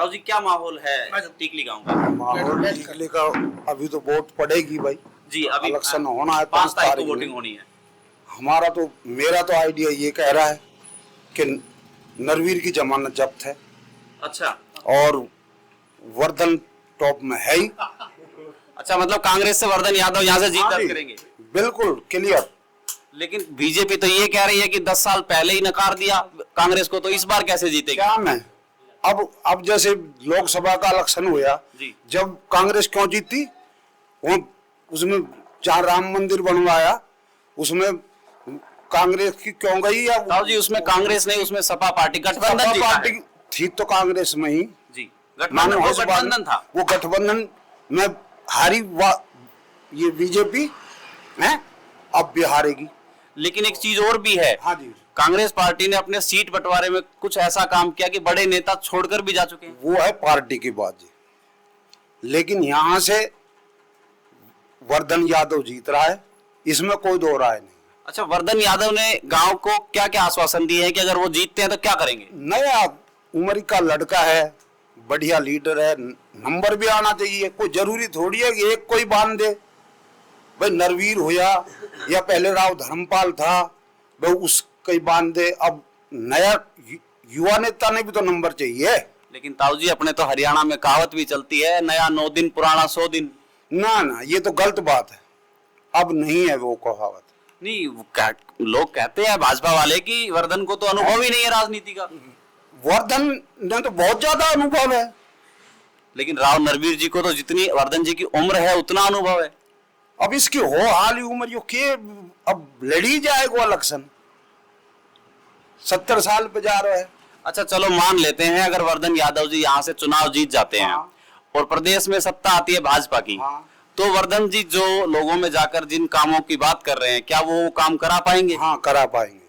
राव जी क्या माहौल है टीकली गांव का? माहौल टिकली का अभी तो वोट पड़ेगी भाई जी अभी इलेक्शन होना है 5 तारीख को तारीख वोटिंग में। होनी है। मेरा तो आइडिया ये कह रहा है कि नरवीर की जमानत जब्त है अच्छा और वर्धन टॉप में है ही। अच्छा मतलब कांग्रेस से वर्धन यादव यहाँ से जीत हाँ दर्ज जी, करेंगे। बिल्कुल क्लियर। लेकिन बीजेपी तो ये कह रही है कि 10 साल पहले ही नकार दिया कांग्रेस को, तो इस बार कैसे जीतेगी? क्या मैं अब जैसे लोकसभा का इलेक्शन हुआ जी। जब कांग्रेस क्यों जीती, वो उसमें जहाँ राम मंदिर बनवाया उसमें कांग्रेस की क्यों गई? या राव जी उसमें कांग्रेस नहीं, उसमें सपा पार्टी गठबंधन सपा जीता है। पार्टी थी तो कांग्रेस में ही जी मानो गठबंधन, वो इस बार गठबंधन था। वो गठबंधन में हारी ये बीजेपी है, अब भी हारेगी। लेकिन एक चीज और भी है, हाँ जी, कांग्रेस पार्टी ने अपने सीट बंटवारे में कुछ ऐसा काम किया कि बड़े नेता छोड़कर भी जा चुके हैं। वो है पार्टी की बात जी। लेकिन यहाँ से वर्धन यादव जीत रहा है, इसमें कोई दो राय नहीं। अच्छा वर्धन यादव ने गांव को क्या क्या आश्वासन दिए हैं कि अगर वो जीतते हैं तो क्या करेंगे? नया उम्र का लड़का है, बढ़िया लीडर है, नंबर भी आना चाहिए। कोई जरूरी थोड़ी है कि एक कोई बांध दे। भाई नरवीर हुआ या पहले राव धर्मपाल था, भाई उसका ही बांध दे। अब नया युवा नेता ने भी तो नंबर चाहिए। लेकिन ताऊ जी अपने तो हरियाणा में कहावत भी चलती है, नया 9 दिन पुराना 100 दिन। ना ये तो गलत बात है, अब नहीं है वो कहावत। नहीं लोग कहते हैं भाजपा वाले कि वर्धन को तो अनुभव ही नहीं है राजनीति का। वर्धन ने तो बहुत ज्यादा अनुभव है। लेकिन राव नरवीर जी को तो जितनी वर्धन जी की उम्र है उतना अनुभव है। अब इसकी हो हाल ही उम्र, यो के अब लड़ी जाएगा इलेक्शन, 70 साल पे जा रहा है। अच्छा चलो मान लेते हैं अगर वर्धन यादव जी यहाँ से चुनाव जीत जाते हैं हाँ। और प्रदेश में सत्ता आती है भाजपा की, हाँ। तो वर्धन जी जो लोगों में जाकर जिन कामों की बात कर रहे हैं क्या वो काम करा पाएंगे? हाँ करा पाएंगे।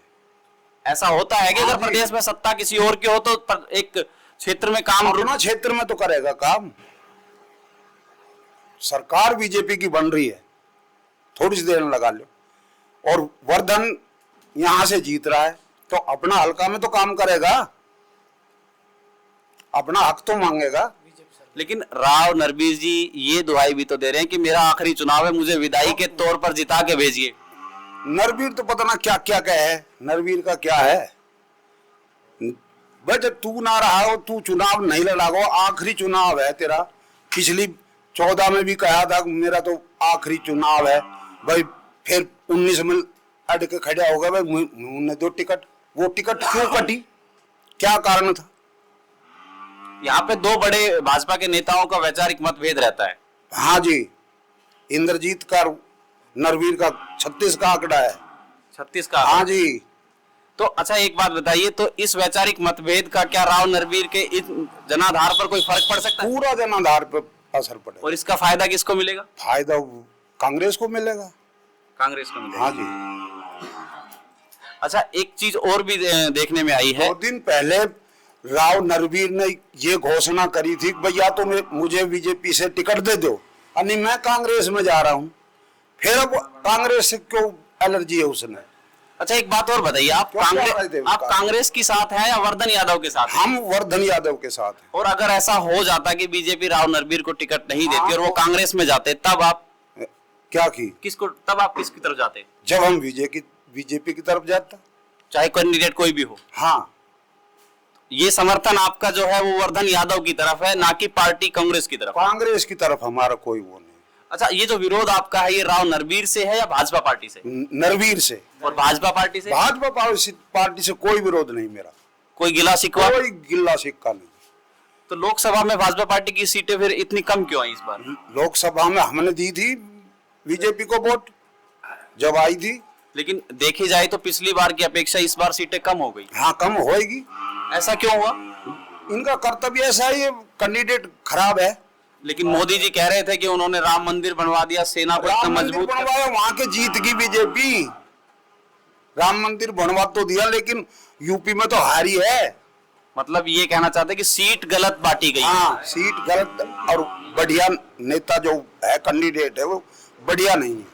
ऐसा होता है कि हाँ अगर जी। प्रदेश में सत्ता किसी और की हो तो एक क्षेत्र में काम अपना क्षेत्र में तो करेगा काम। सरकार बीजेपी की बन रही है, थोड़ी सी देर में लगा लो। और वर्धन यहां से जीत रहा है तो अपना हल्का में तो काम करेगा, अपना हक तो मांगेगा। लेकिन राव नरवीर जी ये दुहाई भी तो दे रहे हैं कि मेरा आखिरी चुनाव है, मुझे विदाई के तौर पर जिता के भेजिए। नरवीर तो पता ना क्या क्या कहे, नरवीर का क्या है। भाई जब तू ना रहा हो, तू चुनाव नहीं लड़ाओ, आखिरी चुनाव है तेरा। पिछली 14 में भी कहा था मेरा तो आखिरी चुनाव है भाई, फिर 19 में अड़ के खड़ा हो गया भाई, मुझे दो टिकट। वो टिकट क्यों कटी, क्या कारण था? यहाँ पे दो बड़े भाजपा के नेताओं का वैचारिक मतभेद रहता है। हाँ जी, इंद्रजीत का नरवीर का 36 का आंकड़ा है। 36 का? हाँ जी। तो अच्छा एक बात बताइए, तो इस वैचारिक मतभेद का क्या राव नरवीर के इस जनाधार पर कोई फर्क पड़ सकता है? पूरा जनाधार पर असर पड़ेगा। और इसका फायदा किसको मिलेगा? फायदा कांग्रेस को मिलेगा। कांग्रेस को मिलेगा। हाँ जी। अच्छा एक चीज और भी देखने में आई है। 2 दिन पहले राव नरवीर ने ये घोषणा करी थी भैया तो मुझे बीजेपी से टिकट दे दो, यानी मैं कांग्रेस में जा रहा हूँ। फिर अब कांग्रेस से क्यों एलर्जी है उसने? अच्छा एक बात और बताइए, आप कांग्रेस के साथ हैं या वर्धन यादव के साथ? हम वर्धन यादव के साथ हैं। और अगर ऐसा हो जाता कि बीजेपी राव नरवीर को टिकट नहीं देती और वो कांग्रेस में जाते, तब आप क्या की? तब आप किसकी तरफ जाते? जब हम बीजेपी की तरफ जाता, चाहे कैंडिडेट कोई भी हो। हाँ, ये समर्थन आपका जो है वो वर्धन यादव की तरफ है, ना कि पार्टी कांग्रेस की तरफ? कांग्रेस की तरफ हमारा कोई वो नहीं। अच्छा ये जो विरोध आपका है ये राव नरवीर से है या भाजपा पार्टी से? नरवीर से। और भाजपा पार्टी से? भाजपा पार्टी से कोई विरोध नहीं मेरा। कोई गिला शिकवा? कोई गिला शिकवा नहीं। तो लोकसभा में भाजपा पार्टी की सीटें फिर इतनी कम क्यों आई इस बार? लोकसभा में हमने दी थी बीजेपी को वोट जब आई थी। लेकिन देखी जाए तो पिछली बार की अपेक्षा इस बार सीटें कम हो गई। हाँ कम होएगी। ऐसा क्यों हुआ? इनका कर्तव्य ऐसा है, ये कैंडिडेट खराब है। लेकिन मोदी जी कह रहे थे कि उन्होंने राम मंदिर बनवा दिया, सेना को इतना मजबूत बनवाया, वहां के जीत की बीजेपी। राम मंदिर बनवा तो दिया लेकिन यूपी में तो हारी है। मतलब ये कहना चाहते कि सीट गलत बांटी गई। हाँ सीट गलत, और बढ़िया नेता जो है कैंडिडेट है वो बढ़िया नहीं है।